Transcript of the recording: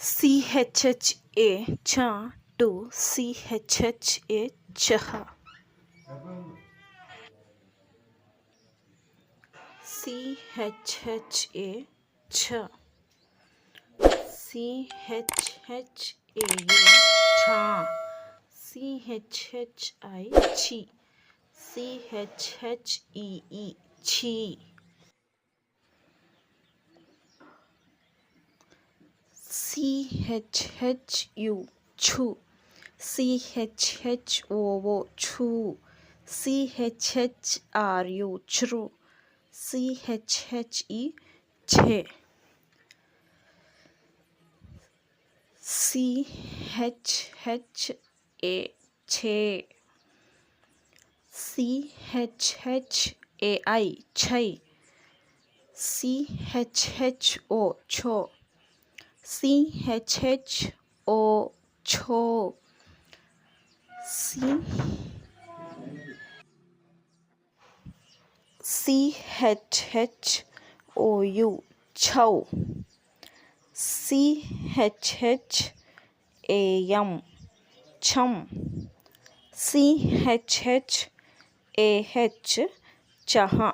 CHHA cha to CHHA chaha. CHHA cha. CHHA cha. CHHI chi. CHHEE chi. CHHU chu. CHHOO chu. CHHRU chru. CHHE che. CHHA che. CHHAI chai. CHHO cho. CHHO cho. CHHOU chow. CHHAM chum. CHHAH chaha.